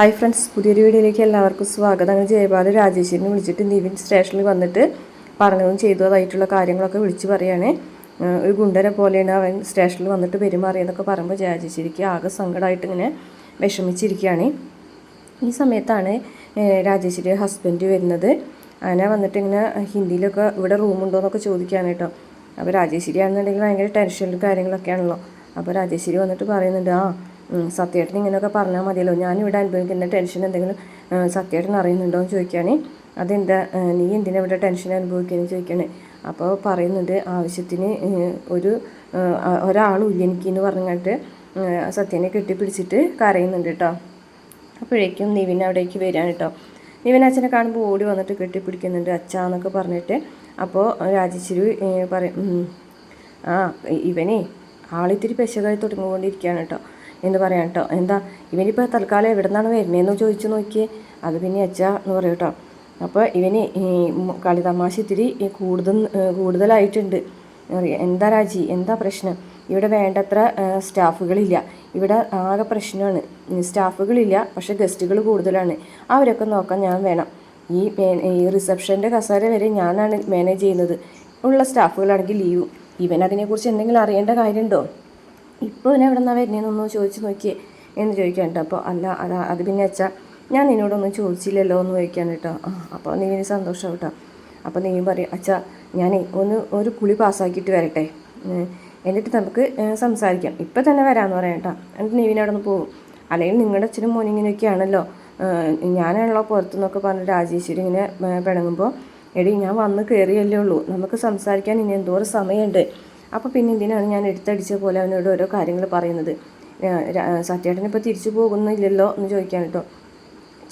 Hi friends, പുതിയൊരു വീഡിയോയിലേക്ക് എല്ലാവർക്കും സ്വാഗതം. അങ്ങനെ ജയപാൽ രാജേശ്വരിനെ വിളിച്ചിട്ട് നിവിൻ സ്റ്റേഷനിൽ വന്നിട്ട് പറഞ്ഞതും ചെയ്തതായിട്ടുള്ള കാര്യങ്ങളൊക്കെ വിളിച്ച് പറയുകയാണ്. ഒരു ഗുണ്ടനെ പോലെയാണ് അവൻ സ്റ്റേഷനിൽ വന്നിട്ട് പെരുമാറിയെന്നൊക്കെ പറയുമ്പോൾ രാജേശ്വരിക്ക് ആകെ സങ്കടമായിട്ട് ഇങ്ങനെ വിഷമിച്ചിരിക്കുകയാണ്. ഈ സമയത്താണ് രാജേശ്വരി ഹസ്ബൻഡ് വരുന്നത്. അങ്ങനെ വന്നിട്ട് ഇങ്ങനെ ഹിന്ദിയിലൊക്കെ ഇവിടെ റൂമുണ്ടോ എന്നൊക്കെ ചോദിക്കുകയാണ് കേട്ടോ. അപ്പോൾ രാജേശ്വരി ആണെന്നുണ്ടെങ്കിൽ ഭയങ്കര ടെൻഷനിലും കാര്യങ്ങളൊക്കെയാണല്ലോ. അപ്പോൾ രാജേശ്വരി വന്നിട്ട് പറയുന്നുണ്ട്, സത്യേട്ടൻ ഇങ്ങനെയൊക്കെ പറഞ്ഞാൽ മതിയല്ലോ, ഞാനിവിടെ അനുഭവിക്കുന്ന ടെൻഷൻ എന്തെങ്കിലും സത്യേട്ടൻ അറിയുന്നുണ്ടോ എന്ന് ചോദിക്കുകയാണ്. അതെന്താ നീ എന്തിനാ ഇവിടെ ടെൻഷൻ അനുഭവിക്കുകയെന്ന് ചോദിക്കുകയാണ്. അപ്പോൾ പറയുന്നുണ്ട്, ആവശ്യത്തിന് ഒരാളും ഇല്ല എനിക്കെന്ന് പറഞ്ഞിട്ട് സത്യനെ കെട്ടിപ്പിടിച്ചിട്ട് കരയുന്നുണ്ട് കേട്ടോ. അപ്പോഴേക്കും നിവിൻ അവിടേക്ക് വരികയാണ് കേട്ടോ. നിവിൻ അച്ഛനെ കാണുമ്പോൾ ഓടി വന്നിട്ട് കെട്ടിപ്പിടിക്കുന്നുണ്ട്, അച്ഛാന്നൊക്കെ പറഞ്ഞിട്ട്. അപ്പോൾ രാജേശ്വരി പറയും, ഇവനെ ആളിത്തിരി പെശകായി തുടങ്ങിക്കൊണ്ടിരിക്കുകയാണ് കേട്ടോ എന്ന് പറയാം കേട്ടോ. എന്താ ഇവനിപ്പോൾ തൽക്കാലം എവിടെ നിന്നാണ് വരുന്നതെന്ന് ചോദിച്ചു നോക്കിയേ. അത് പിന്നെ അച്ഛ എന്ന് പറയും കേട്ടോ. അപ്പോൾ ഇവന് കളി തമാശ ഇത്തിരി കൂടുതലായിട്ടുണ്ട്. എന്താ രാജി, എന്താ പ്രശ്നം? ഇവിടെ വേണ്ടത്ര സ്റ്റാഫുകളില്ല, ഇവിടെ ആകെ പ്രശ്നമാണ്. സ്റ്റാഫുകളില്ല, പക്ഷേ ഗസ്റ്റുകൾ കൂടുതലാണ്. അവരൊക്കെ നോക്കാൻ ഞാൻ വേണം. ഈ റിസപ്ഷൻ്റെ കസേര വരെ ഞാനാണ് മാനേജ് ചെയ്യുന്നത്. ഉള്ള സ്റ്റാഫുകളാണെങ്കിൽ ലീവും. ഇവൻ അതിനെക്കുറിച്ച് എന്തെങ്കിലും അറിയേണ്ട കാര്യമുണ്ടോ? ഇപ്പോൾ ഇവൻ എവിടെ നിന്നാണ് വരുന്നതെന്നൊന്നും ചോദിച്ച് നോക്കിയേ എന്ന് ചോദിക്കാൻ കേട്ടോ. അപ്പോൾ അത് പിന്നെ അച്ഛാ ഞാൻ നിന്നോടൊന്നും ചോദിച്ചില്ലല്ലോ എന്ന് ചോദിക്കാൻ കേട്ടോ. അപ്പോൾ നീവിന് സന്തോഷം കേട്ടോ. അപ്പോൾ നീ പറയും, അച്ഛാ ഞാൻ ഒരു കുളി പാസ്സാക്കിയിട്ട് വരട്ടെ, എന്നിട്ട് നമുക്ക് സംസാരിക്കാം, ഇപ്പം തന്നെ വരാമെന്ന് പറയാം കേട്ടോ. എന്നിട്ട് നീവിനെ അവിടെ നിന്ന് പോകും. അല്ലെങ്കിൽ നിങ്ങളുടെ അച്ഛനും മോനും ഇങ്ങനെയൊക്കെയാണല്ലോ, ഞാനാണല്ലോ പുറത്തുനിന്നൊക്കെ പറഞ്ഞ് രാജേശ്വരി ഇങ്ങനെ പിണങ്ങുമ്പോൾ, എടി ഞാൻ വന്ന് കയറിയല്ലേ ഉള്ളൂ, നമുക്ക് സംസാരിക്കാൻ ഇനി എന്തോരം സമയമുണ്ട്. അപ്പോൾ പിന്നെ എന്തിനാണ് ഞാൻ എടുത്തടിച്ച പോലെ അവനോട് ഓരോ കാര്യങ്ങൾ പറയുന്നത്? സത്യേട്ടൻ ഇപ്പോൾ തിരിച്ചു പോകുന്നില്ലല്ലോ എന്ന് ചോദിക്കാൻ കേട്ടോ.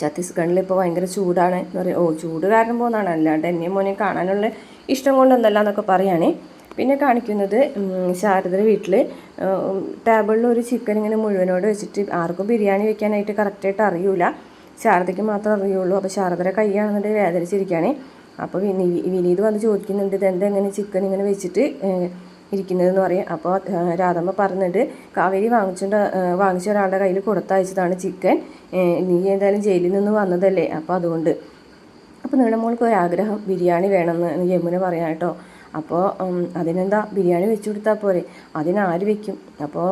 ഛത്തീസ്ഗഡിൽ ഇപ്പോൾ ഭയങ്കര ചൂടാണ് എന്ന് പറയും. ചൂട് കാരണം പോകുന്നതാണ്, അല്ലാണ്ട് എന്നെ മോനെ കാണാനുള്ള ഇഷ്ടം കൊണ്ടൊന്നല്ല എന്നൊക്കെ പറയുകയാണേ. പിന്നെ കാണിക്കുന്നത് ശാരദയുടെ വീട്ടിൽ ടേബിളിൽ ഒരു ചിക്കൻ ഇങ്ങനെ മുഴുവനോട് വെച്ചിട്ട്, ആർക്കും ബിരിയാണി വെക്കാനായിട്ട് കറക്റ്റായിട്ട് അറിയില്ല, ശാരദയ്ക്ക് മാത്രം അറിയുള്ളൂ. അപ്പോൾ ശാരദയുടെ കൈയാണെന്നുണ്ടെങ്കിൽ വേദനിച്ചിരിക്കുകയാണ്. അപ്പോൾ വിനീത് വന്ന് ചോദിക്കുന്നുണ്ട്, ഇതെന്തെങ്ങനെ ചിക്കൻ ഇങ്ങനെ വെച്ചിട്ട് ഇരിക്കുന്നതെന്ന് പറയും. അപ്പോൾ രാധമ്മ പറഞ്ഞിട്ട്, കാവേരി വാങ്ങിച്ച ഒരാളുടെ കയ്യിൽ കൊടുത്തയച്ചതാണ് ചിക്കൻ, നീ എന്തായാലും ജയിലിൽ നിന്ന് വന്നതല്ലേ, അപ്പോൾ അതുകൊണ്ട്. അപ്പോൾ നീളമോൾക്ക് ഒരാഗ്രഹം ബിരിയാണി വേണമെന്ന് യമുന പറയാം കേട്ടോ. അപ്പോൾ അതിനെന്താ ബിരിയാണി വെച്ച് കൊടുത്താൽ പോരെ, അതിനാര് വെക്കും? അപ്പോൾ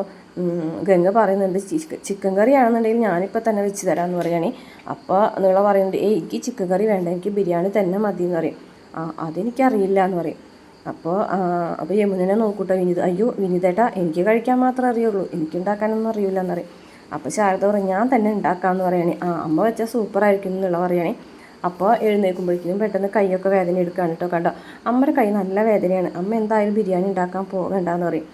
ഗംഗ പറയുന്നുണ്ട്, ചിക്കൻ കറി ആണെന്നുണ്ടെങ്കിൽ ഞാനിപ്പോൾ തന്നെ വെച്ച് തരാമെന്ന് പറയുകയാണെ. അപ്പോൾ നീള പറയുന്നുണ്ട്, എനിക്ക് ചിക്കൻ കറി വേണ്ട, എനിക്ക് ബിരിയാണി തന്നെ മതി എന്ന് പറയും. അതെനിക്കറിയില്ല എന്ന് പറയും. അപ്പോൾ യമുനെ നോക്കൂട്ടോ വിനീത്. അയ്യോ വിനീതേട്ടാ, എനിക്ക് കഴിക്കാൻ മാത്രമേ അറിയുള്ളൂ, എനിക്കുണ്ടാക്കാനൊന്നും അറിയില്ല എന്ന് പറയും. അപ്പോൾ ശാരദ പറയും, ഞാൻ തന്നെ ഉണ്ടാക്കാമെന്ന് പറയുകയാണെ. അമ്മ വെച്ചാൽ സൂപ്പറായിരിക്കും എന്നുള്ള പറയുകയാണെ. അപ്പോൾ എഴുന്നേൽക്കുമ്പോഴേക്കും പെട്ടെന്ന് കൈയൊക്കെ വേദന എടുക്കുകയാണ് കേട്ടോ. കണ്ടോ, അമ്മയുടെ കൈ നല്ല വേദനയാണ്, അമ്മ എന്തായാലും ബിരിയാണി ഉണ്ടാക്കാൻ പോകണ്ടെന്ന് പറയും.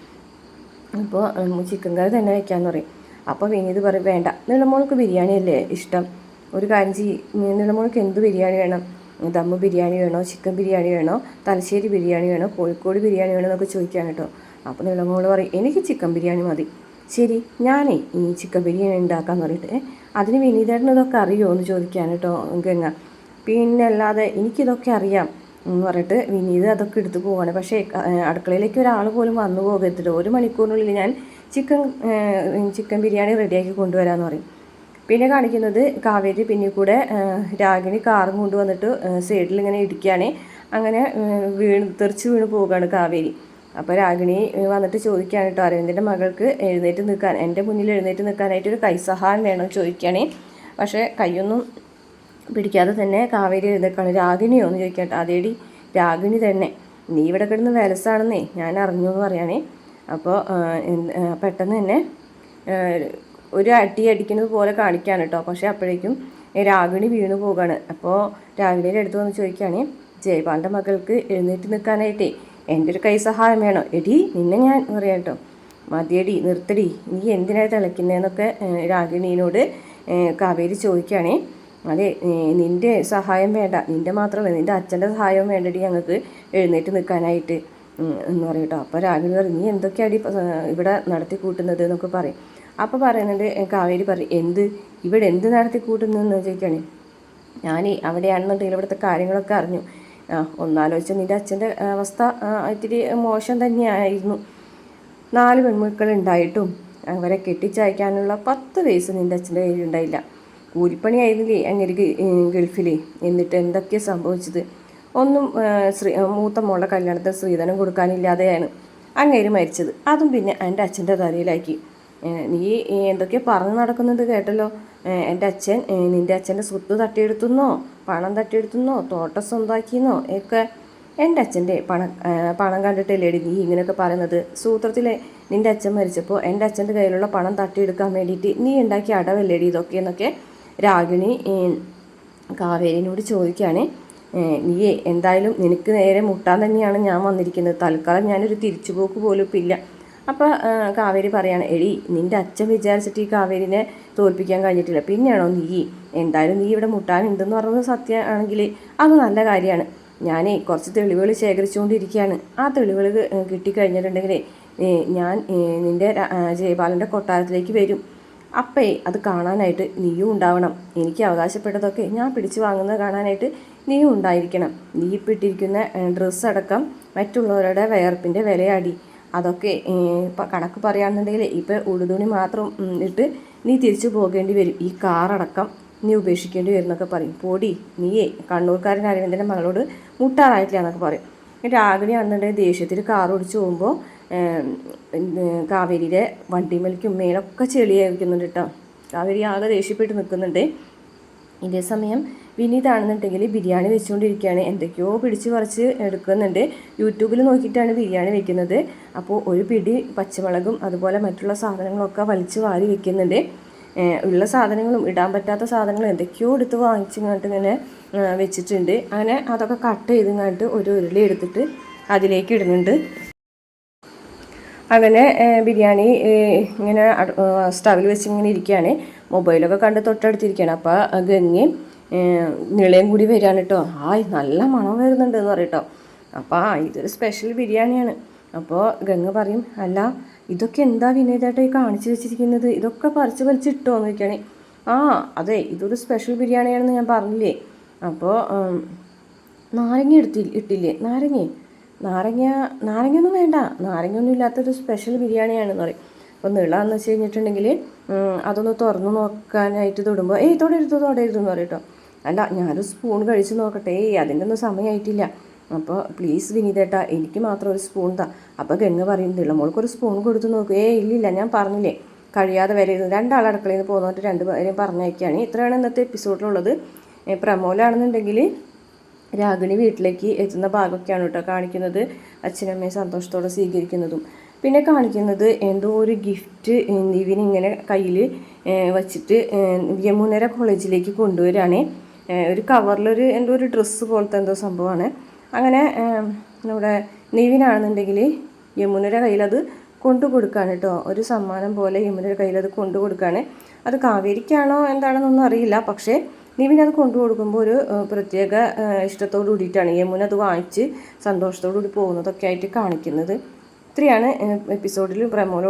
അപ്പോൾ ചിക്കൻ കറി തന്നെ വെക്കാമെന്ന് പറയും. അപ്പോൾ വിനീത് പറയും, വേണ്ട, നീളമോൾക്ക് ബിരിയാണി അല്ലേ ഇഷ്ടം, ഒരു കാര്യം നീളമോൾക്ക് എന്ത് ബിരിയാണി വേണം? ദമ്മ് ബിരിയാണി വേണോ, ചിക്കൻ ബിരിയാണി വേണോ, തലശ്ശേരി ബിരിയാണി വേണോ, കോഴിക്കോട് ബിരിയാണി വേണോ എന്നൊക്കെ ചോദിക്കാൻ കേട്ടോ. അപ്പോൾ നീളമോൾ പറയും, എനിക്ക് ചിക്കൻ ബിരിയാണി മതി. ശരി, ഞാനേ ഈ ചിക്കൻ ബിരിയാണി ഉണ്ടാക്കാമെന്ന് പറഞ്ഞിട്ട്, അതിന് വിനീതേട്ടന് ഇതൊക്കെ അറിയുമോ എന്ന് ചോദിക്കാൻ കേട്ടോ ഗംഗ. പിന്നെ അല്ലാതെ എനിക്കിതൊക്കെ അറിയാം എന്ന് പറഞ്ഞിട്ട് വിനീത് അതൊക്കെ എടുത്തു പോവാണ്. പക്ഷേ അടുക്കളയിലേക്ക് ഒരാൾ പോലും വന്നു പോകരുത്, 1 മണിക്കൂറിനുള്ളിൽ ഞാൻ ചിക്കൻ ബിരിയാണി റെഡിയാക്കി കൊണ്ടുവരാമെന്ന് പറയും. പിന്നെ കാണിക്കുന്നത് കാവേരി പിന്നെ കൂടെ രാഗിണി കാറും കൊണ്ടുവന്നിട്ട് സൈഡിൽ ഇങ്ങനെ ഇടിക്കുകയാണ്. അങ്ങനെ തെറിച്ച് വീണ് പോവുകയാണ് കാവേരി. അപ്പോൾ രാഗിണി വന്നിട്ട് ചോദിക്കുകയാണ് കേട്ടോ, അരവിന്ദൻ്റെ മകൾക്ക് എഴുന്നേറ്റ് നിൽക്കാൻ, എൻ്റെ മുന്നിൽ എഴുന്നേറ്റ് നിൽക്കാനായിട്ട് ഒരു കൈസഹായം വേണം ചോദിക്കുകയാണ്. പക്ഷേ കൈയൊന്നും പിടിക്കാതെ തന്നെ കാവേരി എഴുന്നേക്കാണ്. രാഗിണിയോ എന്ന് ചോദിക്കാം കേട്ടോ. അതേടി രാഗിണി തന്നെ, നീ ഇവിടെ കിടന്ന് വിലസാണെന്നേ ഞാൻ അറിഞ്ഞു എന്ന് പറയുകയാണേ. അപ്പോൾ പെട്ടെന്ന് തന്നെ ഒരു അടിക്കുന്നത് പോലെ കാണിക്കാൻ കേട്ടോ. പക്ഷേ അപ്പോഴേക്കും രാഗിണി വീണു പോവുകയാണ്. അപ്പോൾ രാഗിണിയുടെ അടുത്ത് വന്ന് ചോദിക്കുകയാണ്, ജയപാലിൻ്റെ മകൾക്ക് എഴുന്നേറ്റ് നിൽക്കാനായിട്ടേ എൻ്റെ ഒരു കൈ സഹായം വേണോ? എടി നിന്നെ ഞാൻ പറയാം കേട്ടോ. മതിയടി, നിർത്തടി, നീ എന്തിനാണ് തിളയ്ക്കുന്നതെന്നൊക്കെ രാഗിണിയോട് കാവേരി ചോദിക്കുകയാണേ. അതെ, നിൻ്റെ സഹായം വേണ്ട, നിൻ്റെ മാത്രമല്ല നിൻ്റെ അച്ഛൻ്റെ സഹായവും വേണ്ടടി ഞങ്ങൾക്ക് എഴുന്നേറ്റ് നിൽക്കാനായിട്ട് എന്ന് പറയും കേട്ടോ. അപ്പോൾ രാഗിണി പറയും, നീ എന്തൊക്കെയാണ് ഇവിടെ നടത്തി കൂട്ടുന്നത് എന്നൊക്കെ പറയും. അപ്പോൾ പറയുന്നുണ്ട് കാവേരി പറയും, ഇവിടെ എന്ത് നടത്തി കൂട്ടുന്നതെന്ന് ചോദിക്കുകയാണ്. ഞാൻ അവിടെയാണെന്നുണ്ടെങ്കിൽ ഇവിടുത്തെ കാര്യങ്ങളൊക്കെ അറിഞ്ഞു. ഒന്നാലോചിച്ച നിൻ്റെ അച്ഛൻ്റെ അവസ്ഥ ഇത്തിരി മോശം തന്നെയായിരുന്നു. 4 പെൺമക്കളുണ്ടായിട്ടും അവരെ കെട്ടിച്ചയക്കാനുള്ള 10 പൈസ നിൻ്റെ അച്ഛൻ്റെ കയ്യിലുണ്ടായില്ല. കൂലിപ്പണിയായിരുന്നില്ലേ അങ്ങനെ ഗൾഫിൽ. എന്നിട്ട് എന്തൊക്കെയാണ് സംഭവിച്ചത്? ഒന്നും മൂത്ത മോളുടെ കല്യാണത്തിന് സ്ത്രീധനം കൊടുക്കാനില്ലാതെയാണ് അങ്ങേര് മരിച്ചത്. അതും പിന്നെ എൻ്റെ അച്ഛൻ്റെ തലയിലാക്കി. നീ എന്തൊക്കെയോ പറഞ്ഞു നടക്കുന്നത് കേട്ടല്ലോ. എൻ്റെ അച്ഛൻ നിൻ്റെ അച്ഛൻ്റെ സ്വത്ത് തട്ടിയെടുത്തുന്നോ, പണം തട്ടിയെടുത്തുന്നോ, തോട്ടം സ്വന്തമാക്കിയെന്നോ ഒക്കെ. എൻ്റെ അച്ഛൻ്റെ പണം കണ്ടിട്ടല്ലേടി നീ ഇങ്ങനെയൊക്കെ പറയുന്നത്? സൂത്രത്തിലെ നിൻ്റെ അച്ഛൻ മരിച്ചപ്പോൾ എൻ്റെ അച്ഛൻ്റെ കയ്യിലുള്ള പണം തട്ടിയെടുക്കാൻ വേണ്ടിയിട്ട് നീ ഉണ്ടാക്കിയ അടവല്ലേടി ഇതൊക്കെ എന്നൊക്കെ രാഗിണി കാവേരിനോട് ചോദിക്കുകയാണ്. നീയേ എന്തായാലും നിനക്ക് നേരെ മുട്ടാൻ തന്നെയാണ് ഞാൻ വന്നിരിക്കുന്നത്. തൽക്കാലം ഞാനൊരു തിരിച്ചുപോക്ക് പോലും ഇപ്പം ഇല്ല. അപ്പോൾ കാവേരി പറയാണ്, എടി നിൻ്റെ അച്ഛൻ വിചാരിച്ചിട്ട് ഈ കാവേരിനെ തോൽപ്പിക്കാൻ കഴിഞ്ഞിട്ടില്ല, പിന്നെയാണോ നീ? എന്തായാലും നീ ഇവിടെ മുട്ടാനുണ്ടെന്ന് പറയുന്നത് സത്യമാണെങ്കിൽ അത് നല്ല കാര്യമാണ്. ഞാൻ കുറച്ച് തെളിവുകൾ ശേഖരിച്ചുകൊണ്ടിരിക്കുകയാണ്. ആ തെളിവുകൾ കിട്ടിക്കഴിഞ്ഞിട്ടുണ്ടെങ്കിൽ ഞാൻ നിൻ്റെ ജയപാലൻ്റെ കൊട്ടാരത്തിലേക്ക് വരും. അപ്പേ അത് കാണാനായിട്ട് നീയും ഉണ്ടാവണം. എനിക്ക് അവകാശപ്പെട്ടതൊക്കെ ഞാൻ പിടിച്ചു വാങ്ങുന്നത് കാണാനായിട്ട് നീയും ഉണ്ടായിരിക്കണം. നീ ഇപ്പോൾ ഇട്ടിരിക്കുന്ന ഡ്രസ്സടക്കം മറ്റുള്ളവരുടെ വിയർപ്പിൻ്റെ വിലയാടി. അതൊക്കെ കണക്ക് പറയുകയാണെന്നുണ്ടെങ്കിൽ ഇപ്പോൾ ഉടുതുണി മാത്രം ഇട്ട് നീ തിരിച്ചു പോകേണ്ടി വരും. ഈ കാറടക്കം നീ ഉപേക്ഷിക്കേണ്ടി വരും എന്നൊക്കെ പറയും. പോടി, നീയേ കണ്ണൂർക്കാരൻ അരവിന്ദൻ്റെ മകളോട് മുട്ടാറായിട്ടില്ല എന്നൊക്കെ പറയും. രാഗിണി ആണെന്നുണ്ടെങ്കിൽ ദേഷ്യത്തിൽ കാർ ഓടിച്ച് പോകുമ്പോൾ കാവേരിയുടെ വണ്ടിമേലേക്കും മേലൊക്കെ ചെളിയായിരിക്കുന്നുണ്ട് കേട്ടോ. കാവേരി ആകെ ദേഷ്യപ്പെട്ട് നിൽക്കുന്നുണ്ട്. ഇതേ സമയം വിനീതാണെന്നുണ്ടെങ്കിൽ ബിരിയാണി വെച്ചുകൊണ്ടിരിക്കുകയാണ്. എന്തൊക്കെയോ പിടിച്ച് പറിച്ച് എടുക്കുന്നുണ്ട്. യൂട്യൂബിൽ നോക്കിയിട്ടാണ് ബിരിയാണി വെക്കുന്നത്. അപ്പോൾ ഒരു പിടി പച്ചമുളകും അതുപോലെ മറ്റുള്ള സാധനങ്ങളൊക്കെ വലിച്ച് വാരി വെക്കുന്നുണ്ട്. ഉള്ള സാധനങ്ങളും ഇടാൻ പറ്റാത്ത സാധനങ്ങളും എന്തൊക്കെയോ എടുത്ത് വാങ്ങിച്ചിങ്ങോട്ട് ഇങ്ങനെ വെച്ചിട്ടുണ്ട്. അങ്ങനെ അതൊക്കെ കട്ട് ചെയ്തിങ്ങോട്ട് ഒരു ഉരുളി എടുത്തിട്ട് അതിലേക്ക് ഇടുന്നുണ്ട്. അങ്ങനെ ബിരിയാണി ഇങ്ങനെ സ്റ്റവിൽ വെച്ച് ഇങ്ങനെ ഇരിക്കുകയാണ്. മൊബൈലൊക്കെ കണ്ട് തൊട്ടടുത്തിരിക്കുകയാണ്. അപ്പോൾ ഗംഗയും നിളയും കൂടി വരികയാണ് കേട്ടോ. നല്ല മണം വരുന്നുണ്ട് എന്ന് പറയും കേട്ടോ. അപ്പോൾ ഇതൊരു സ്പെഷ്യൽ ബിരിയാണിയാണ്. അപ്പോൾ ഗംഗ പറയും, അല്ല ഇതൊക്കെ എന്താ വിനീതേട്ടാ ഈ കാണിച്ചു വെച്ചിരിക്കുന്നത്? ഇതൊക്കെ പറിച്ച് വലിച്ചിട്ടോ എന്ന് ചോദിക്കുകയാണ്. അതെ, ഇതൊരു സ്പെഷ്യൽ ബിരിയാണിയാണെന്ന് ഞാൻ പറഞ്ഞില്ലേ. അപ്പോൾ നാരങ്ങ ഇട്ടില്ലേ? നാരങ്ങയൊന്നും വേണ്ട, നാരങ്ങയൊന്നും ഇല്ലാത്തൊരു സ്പെഷ്യൽ ബിരിയാണിയാണെന്ന് പറയും. അപ്പോൾ നിളാന്ന് വെച്ച് കഴിഞ്ഞിട്ടുണ്ടെങ്കിൽ അതൊന്ന് തുറന്ന് നോക്കാനായിട്ട് തൊടുമ്പോൾ തൊടരുതെന്ന് പറയും കേട്ടോ. അല്ല ഞാനൊരു സ്പൂൺ കഴിച്ച് നോക്കട്ടെ. അതിൻ്റെ ഒന്നും സമയമായിട്ടില്ല. അപ്പോൾ പ്ലീസ് വിനീതേട്ടാ എനിക്ക് മാത്രം ഒരു സ്പൂൺ താ. അപ്പോൾ ഗംഗ പറയും, നിളമോൾക്കൊരു സ്പൂൺ കൊടുത്ത് നോക്കും. ഇല്ലില്ല, ഞാൻ പറഞ്ഞില്ലേ കഴിയാതെ വരരുത്. രണ്ടാൾ അടുക്കളയിൽ നിന്ന് പോകുന്നിട്ട് രണ്ടുപേരെയും പറഞ്ഞയക്കുകയാണ്. ഇത്രയാണ് ഇന്നത്തെ എപ്പിസോഡിലുള്ളത്. പ്രമോലാണെന്നുണ്ടെങ്കിൽ രാഗിണി വീട്ടിലേക്ക് എത്തുന്ന ഭാഗമൊക്കെയാണ് കേട്ടോ കാണിക്കുന്നത്. അച്ഛനമ്മയെ സന്തോഷത്തോടെ സ്വീകരിക്കുന്നതും പിന്നെ കാണിക്കുന്നത് എന്തോ ഒരു ഗിഫ്റ്റ് നിവിനിങ്ങനെ കയ്യിൽ വച്ചിട്ട് യമുനര കോളേജിലേക്ക് കൊണ്ടുവരികയാണ്. ഒരു കവറിലൊരു എന്തോ ഒരു ഡ്രസ്സ് പോലത്തെ എന്തോ സംഭവമാണ്. അങ്ങനെ നമ്മുടെ നിവിനാണെന്നുണ്ടെങ്കിൽ യമുനയുടെ കയ്യിലത് കൊണ്ടു കൊടുക്കുകയാണ് കേട്ടോ. ഒരു സമ്മാനം പോലെ യമുനയുടെ കയ്യിലത് കൊണ്ടു കൊടുക്കുകയാണ്. അത് കാവേരിക്കാണോ എന്താണെന്നൊന്നും അറിയില്ല. പക്ഷേ നിവിൻ അത് കൊണ്ടു കൊടുക്കുമ്പോൾ ഒരു പ്രത്യേക ഇഷ്ടത്തോടു കൂടിയിട്ടാണ് യമുന അത് വാങ്ങിച്ച് സന്തോഷത്തോടു കൂടി പോകുന്നതൊക്കെ ആയിട്ട് കാണിക്കുന്നത്. ഇത്രയാണ് എപ്പിസോഡിൽ പ്രമോല